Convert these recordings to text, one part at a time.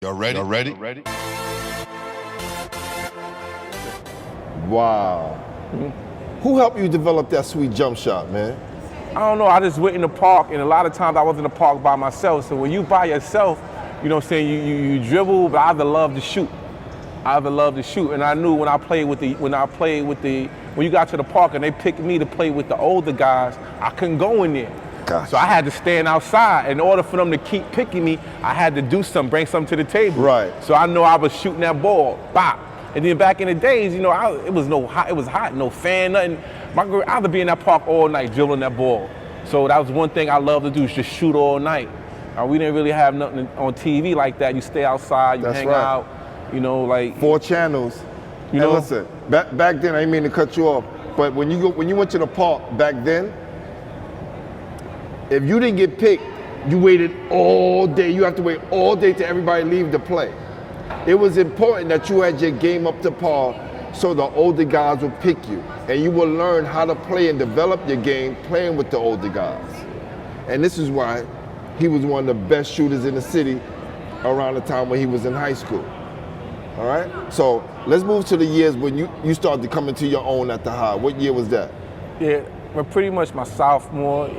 Y'all ready? Y'all ready? Wow. Who helped you develop that sweet jump shot, man? I don't know, I just went in the park, and a lot of times I was in the park by myself. So when you by yourself, you know what I'm saying, you dribble, but I either love to shoot. And I knew when you got to the park and they picked me to play with the older guys, I couldn't go in there. Gosh. So I had to stand outside. In order for them to keep picking me, I had to do something, bring something to the table. Right. So I know I was shooting that ball, bop. And then back in the days, you know, it was hot, no fan, nothing. I'd be in that park all night dribbling that ball. So that was one thing I love to do, is just shoot all night. We didn't really have nothing on TV like that. You stay outside, you That's hang right. out, you know, like 4 channels. You know? Listen, back then, I didn't mean to cut you off, but when you went to the park back then, if you didn't get picked, you waited all day. You have to wait all day till everybody leave to play. It was important that you had your game up to par so the older guys would pick you. And you will learn how to play and develop your game playing with the older guys. And this is why he was one of the best shooters in the city around the time when he was in high school. All right? So let's move to the years when you started to come into your own at the high. What year was that? Yeah, well, pretty much my sophomore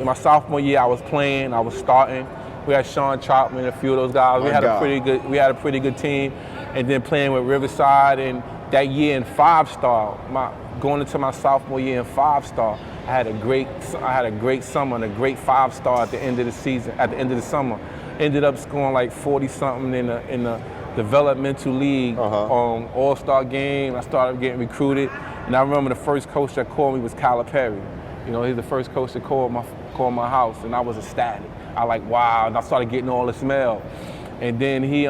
year I was playing, I was starting. We had Sean Chopman, a few of those guys. We had a pretty good team. And then playing with Riverside, and that year in 5-star, going into my sophomore year in 5-star, I had a great summer and a great 5-star at the end of the season, at the end of the summer. Ended up scoring like 40-something in the developmental league all-star game. I started getting recruited. And I remember the first coach that called me was Calipari. You know, he's the first coach that called my house, and I was ecstatic. I like, wow, and I started getting all this mail. And then he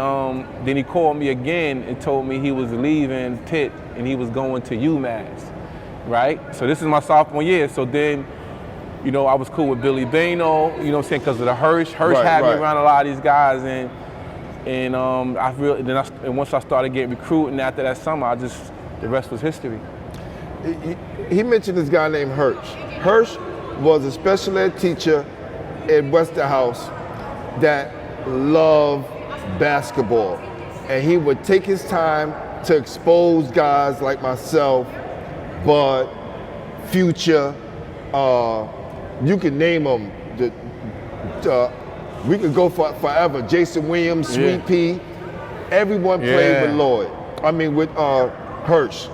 called me again and told me he was leaving Pitt and he was going to UMass, right? So this is my sophomore year. So then, you know, I was cool with Billy Bano, you know what I'm saying, because of the Hirsch. Hirsch had me around a lot of these guys, and once I started getting recruited, and after that summer, the rest was history. He mentioned this guy named Hirsch. Hirsch was a special ed teacher at Westerhouse that loved basketball, and he would take his time to expose guys like myself, Bud, Future, you can name them. We could go forever. Jason Williams, Sweet Pea, everyone played with Lloyd. I mean with Hirsch.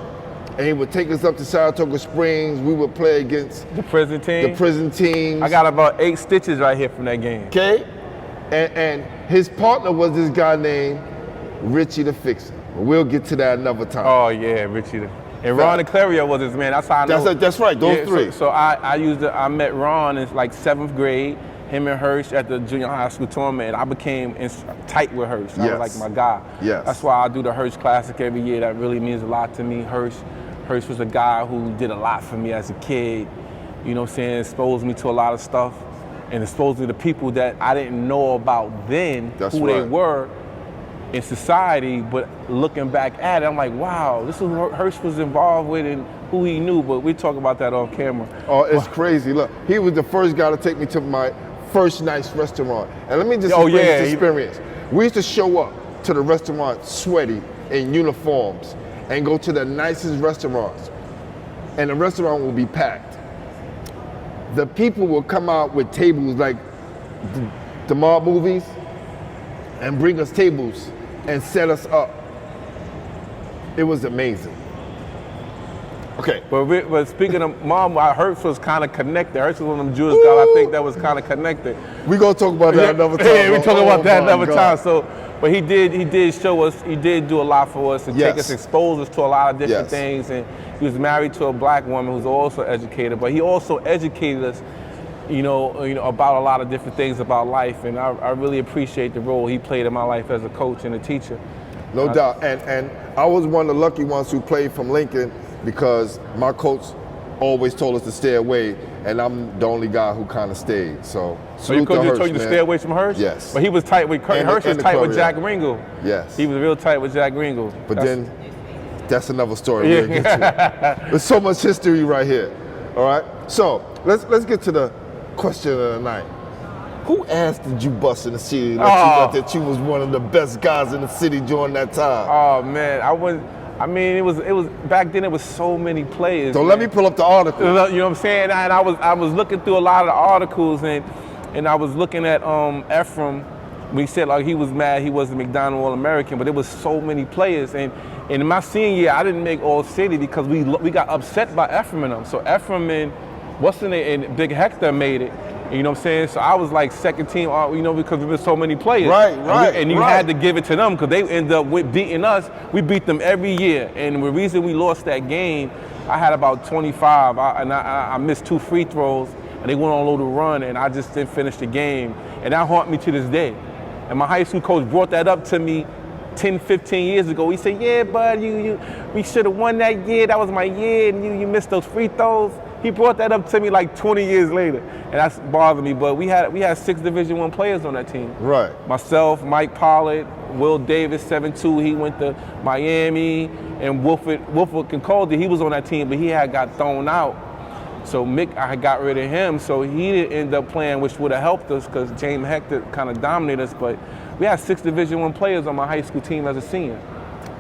And he would take us up to Saratoga Springs. We would play against the prison teams. I got about 8 stitches right here from that game. Okay? And his partner was this guy named Richie the Fixer. We'll get to that another time. Oh yeah, Richie. And Ron DeClario was his man. That's how I know. That's right, those three. So I met Ron in like 7th grade, him and Hirsch at the junior high school tournament, and I became tight with Hirsch. I was like my guy. Yes. That's why I do the Hirsch Classic every year. That really means a lot to me. Hirsch was a guy who did a lot for me as a kid. You know what I'm saying? Exposed me to a lot of stuff and exposed me to people that I didn't know about then, they were in society, but looking back at it, I'm like, wow, this is who Hirsch was involved with and who he knew, but we talk about that off camera. Oh, it's crazy. Look, he was the first guy to take me to my first nice restaurant. And let me just explain this experience. We used to show up to the restaurant sweaty in uniforms and go to the nicest restaurants, and the restaurant will be packed. The people will come out with tables like the mob movies and bring us tables and set us up. It was amazing. Okay. But speaking of mom, Hirsch was kind of connected. Hirsch was one of them Jewish guys I think that was kind of connected. We're going to talk about that another time. Yeah, we talk about that another time. So, but he did show us, he did do a lot for us and take us, expose us to a lot of different things. And he was married to a black woman who's also educated, but he also educated us, you know, about a lot of different things about life. And I really appreciate the role he played in my life as a coach and a teacher. No doubt. And I was one of the lucky ones who played from Lincoln because my coach always told us to stay away, and I'm the only guy who kind of stayed. So salute to Hirsch, told you to stay away from Hirsch? Yes. But he was tight with Hirsch. Was tight with Jack Ringo. Yes. He was real tight with Jack Ringo. But then that's another story. We'll get to. There's so much history right here. All right. So let's get to the question of the night. Who asked did you bust in the city that you was one of the best guys in the city during that time? Oh man, it was back then. It was so many players. So let me pull up the article. You know what I'm saying? And I was looking through a lot of the articles, and I was looking at Ephraim. We said like he was mad he wasn't McDonald All-American, but there was so many players. And in my senior year, I didn't make All City because we got upset by Ephraim and them. So Ephraim and and Big Hector made it. You know what I'm saying? So I was like second team, because there was so many players. Right. And you had to give it to them because they ended up beating us. We beat them every year. And the reason we lost that game, I had about 25, and I missed 2 free throws, and they went on a little run, and I just didn't finish the game. And that haunted me to this day. And my high school coach brought that up to me 10, 15 years ago. He said, yeah, bud, we should have won that year. That was my year, and you missed those free throws. He brought that up to me like 20 years later, and that's bothered me. But we had 6 Division I players on that team. Right. Myself, Mike Pollard, Will Davis, 7'2", he went to Miami, and Wolford Kincoldi, he was on that team, but he had got thrown out. So Mick, I got rid of him, so he didn't end up playing, which would have helped us because James Hector kind of dominated us. But we had 6 Division I players on my high school team as a senior.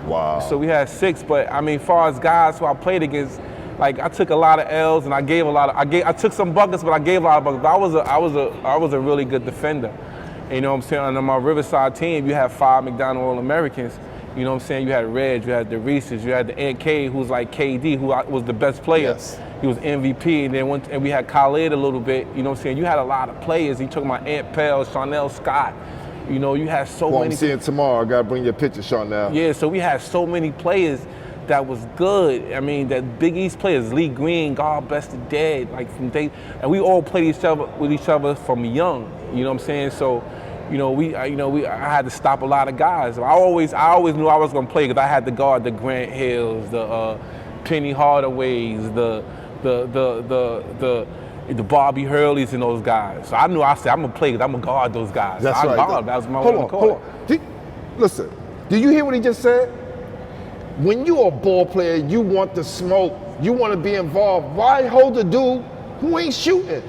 Wow. So we had 6, but I mean, as far as guys who I played against, like I took a lot of L's and I took some buckets, but I gave a lot of buckets. But I was a really good defender. You know what I'm saying? On my Riverside team, you had 5 McDonald All-Americans. You know what I'm saying? You had Reg, you had the Reeses, you had the Ed K, who was like KD, who was the best player. Yes. He was MVP, and then and we had Khalid a little bit. You know what I'm saying? You had a lot of players. He took my Aunt Pell, Chanel Scott. You know, you had so many. I'm seeing tomorrow. I gotta bring your picture, Chanel. Yeah, so we had so many players that was good. I mean, that Big East players, Lee Green, God bless the dead, and we all played with each other from young. You know what I'm saying? So, I had to stop a lot of guys. I always knew I was gonna play because I had to guard the Grant Hills, the Penny Hardaways, the Bobby Hurleys and those guys. So I said I'm gonna play because I'm gonna guard those guys. That's so right. That was my Hold on. Listen, do you hear what he just said? When you're a ball player, you want the smoke. You want to be involved. Why hold a dude who ain't shooting?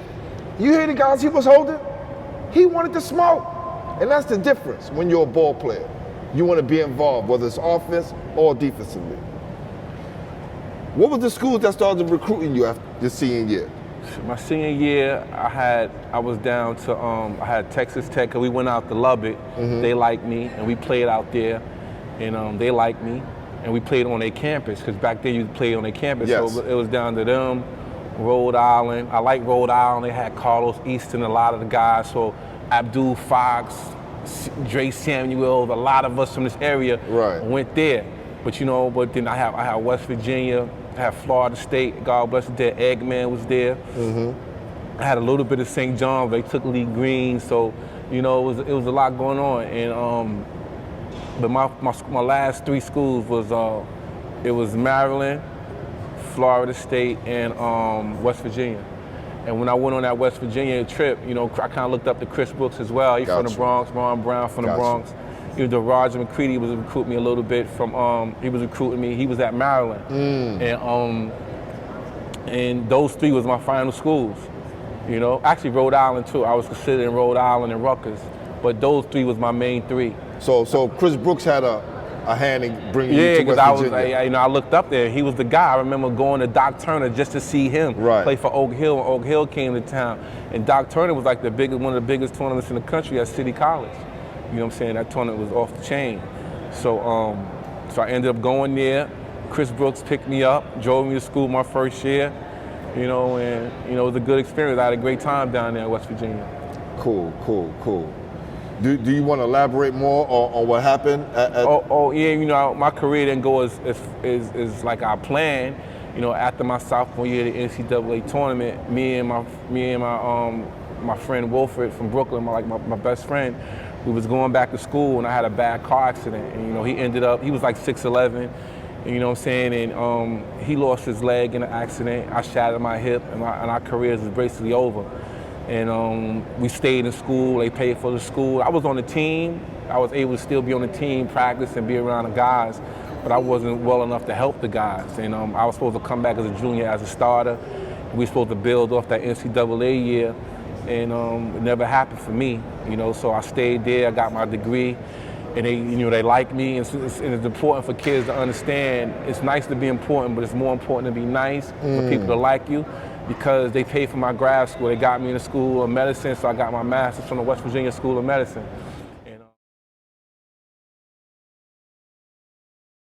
You hear the guys he was holding? He wanted to smoke. And that's the difference when you're a ball player. You want to be involved, whether it's offense or defensively. What was the schools that started recruiting you after your senior year? My senior year, I was down to I had Texas Tech, because we went out to Lubbock. Mm-hmm. They liked me, and we played out there, and they liked me, and we played on their campus, because back then you played on their campus. Yes. So it was down to them, Rhode Island. I like Rhode Island. They had Carlos Easton, a lot of the guys. So Abdul Fox, Dre Samuel, a lot of us from this area went there. But then I had West Virginia. I had Florida State, God bless it, there. Eggman was there. Mm-hmm. I had a little bit of St. John, but they took Lee Green, so it was a lot going on. And but my last 3 schools was Maryland, Florida State, and West Virginia. And when I went on that West Virginia trip, I kind of looked up to Chris Brooks as well. He's from the Bronx, Ron Brown from the Bronx. The Roger McCready was recruiting me a little bit he was recruiting me. He was at Maryland. And those 3 was my final schools, Actually, Rhode Island, too. I was considered in Rhode Island and Rutgers. But those 3 was my main 3. So Chris Brooks had a hand in bringing you to West Virginia. I looked up there. He was the guy. I remember going to Doc Turner just to see him play for Oak Hill when Oak Hill came to town. And Doc Turner was like one of the biggest tournaments in the country at City College. You know what I'm saying? That tournament was off the chain. So I ended up going there. Chris Brooks picked me up, drove me to school my first year, and it was a good experience. I had a great time down there in West Virginia. Cool. Do you want to elaborate more on what happened? Yeah, my career didn't go as like I planned. After my sophomore year at the NCAA tournament, me and my friend Wilfred from Brooklyn, my best friend, we was going back to school, and I had a bad car accident. And he was like 6'11", you know what I'm saying? And he lost his leg in an accident. I shattered my hip, and our careers was basically over. And we stayed in school. They paid for the school. I was on the team. I was able to still be on the team, practice, and be around the guys. But I wasn't well enough to help the guys. And I was supposed to come back as a junior as a starter. We were supposed to build off that NCAA year. and it never happened for me, you know. So I stayed there. I got my degree, and they like me. And it's important for kids to understand. It's nice to be important, but it's more important to be nice for people to like you, because they paid for my grad school. They got me in the School of Medicine, so I got my master's from the West Virginia School of Medicine.